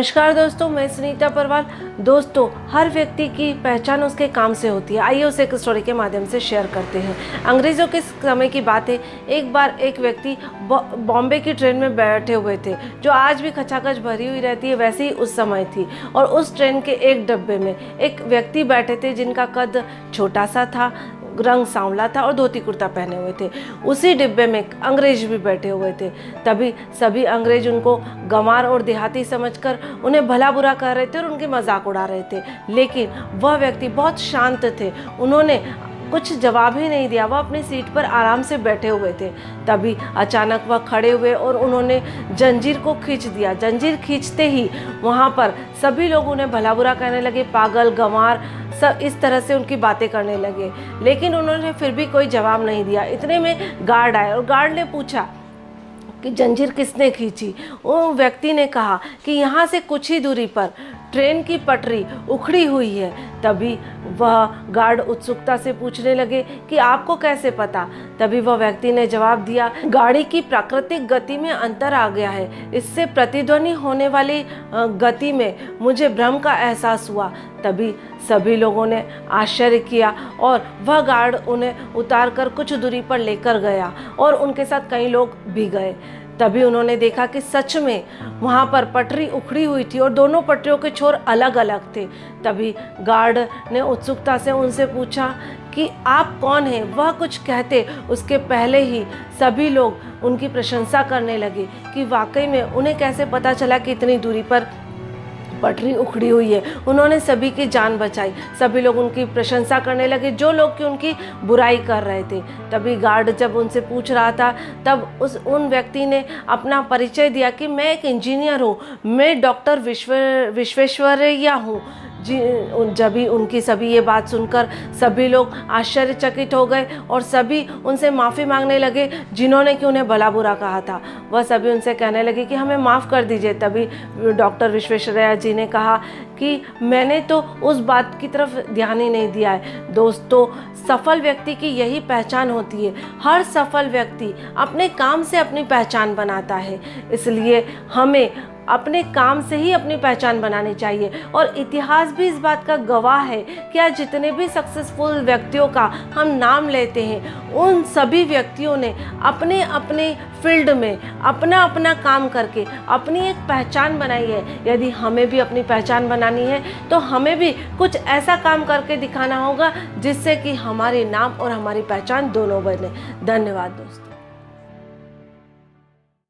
नमस्कार दोस्तों, मैं सुनीता परवाल। दोस्तों, हर व्यक्ति की पहचान उसके काम से होती है। आइए उसे एक स्टोरी के माध्यम से शेयर करते हैं। अंग्रेज़ों के समय की बात है। एक बार एक व्यक्ति बॉम्बे की ट्रेन में बैठे हुए थे, जो आज भी खचाखच भरी हुई रहती है, वैसे ही उस समय थी। और उस ट्रेन के एक डब्बे में एक व्यक्ति बैठे थे जिनका कद छोटा सा था, रंग सांवला था और धोती कुर्ता पहने हुए थे। उसी डिब्बे में अंग्रेज भी बैठे हुए थे। तभी सभी अंग्रेज उनको गंवार और देहाती समझकर उन्हें भला बुरा कह रहे थे और उनके मजाक उड़ा रहे थे। लेकिन वह व्यक्ति बहुत शांत थे, उन्होंने कुछ जवाब ही नहीं दिया। वह अपनी सीट पर आराम से बैठे हुए थे। तभी अचानक वह खड़े हुए और उन्होंने जंजीर को खींच दिया। जंजीर खींचते ही वहाँ पर सभी लोग उन्हें भला बुरा कहने लगे, पागल, गंवार, सब इस तरह से उनकी बातें करने लगे। लेकिन उन्होंने फिर भी कोई जवाब नहीं दिया। इतने में गार्ड आए और गार्ड ने पूछा कि जंजीर किसने खींची। वो व्यक्ति ने कहा कि यहाँ से कुछ ही दूरी पर ट्रेन की पटरी उखड़ी हुई है। तभी वह गार्ड उत्सुकता से पूछने लगे कि आपको कैसे पता। तभी वह व्यक्ति ने जवाब दिया, गाड़ी की प्राकृतिक गति में अंतर आ गया है, इससे प्रतिध्वनि होने वाली गति में मुझे भ्रम का एहसास हुआ। तभी सभी लोगों ने आश्चर्य किया और वह गार्ड उन्हें उतारकर कुछ दूरी पर लेकर गया और उनके साथ कई लोग भी गए। तभी उन्होंने देखा कि सच में वहाँ पर पटरी उखड़ी हुई थी और दोनों पटरियों के छोर अलग अलग थे। तभी गार्ड ने उत्सुकता से उनसे पूछा कि आप कौन हैं। वह कुछ कहते उसके पहले ही सभी लोग उनकी प्रशंसा करने लगे कि वाकई में उन्हें कैसे पता चला कि इतनी दूरी पर पटरी उखड़ी हुई है। उन्होंने सभी की जान बचाई। सभी लोग उनकी प्रशंसा करने लगे, जो लोग कि उनकी बुराई कर रहे थे। तभी गार्ड जब उनसे पूछ रहा था, तब उन व्यक्ति ने अपना परिचय दिया कि मैं एक इंजीनियर हूँ, मैं डॉक्टर विश्वेश्वरैया हूँ जी। जब भी उनकी सभी ये बात सुनकर सभी लोग आश्चर्यचकित हो गए और सभी उनसे माफ़ी मांगने लगे जिन्होंने कि उन्हें भला बुरा कहा था। वह सभी उनसे कहने लगे कि हमें माफ़ कर दीजिए। तभी डॉक्टर विश्वेश्वरैया जी ने कहा कि मैंने तो उस बात की तरफ ध्यान ही नहीं दिया है। दोस्तों, सफल व्यक्ति की यही पहचान होती है। हर सफल व्यक्ति अपने काम से अपनी पहचान बनाता है, इसलिए हमें अपने काम से ही अपनी पहचान बनानी चाहिए। और इतिहास भी इस बात का गवाह है कि आज जितने भी सक्सेसफुल व्यक्तियों का हम नाम लेते हैं, उन सभी व्यक्तियों ने अपने अपने फील्ड में अपना अपना काम करके अपनी एक पहचान बनाई है। यदि हमें भी अपनी पहचान बनानी है तो हमें भी कुछ ऐसा काम करके दिखाना होगा जिससे कि हमारे नाम और हमारी पहचान दोनों बने। धन्यवाद दोस्तों।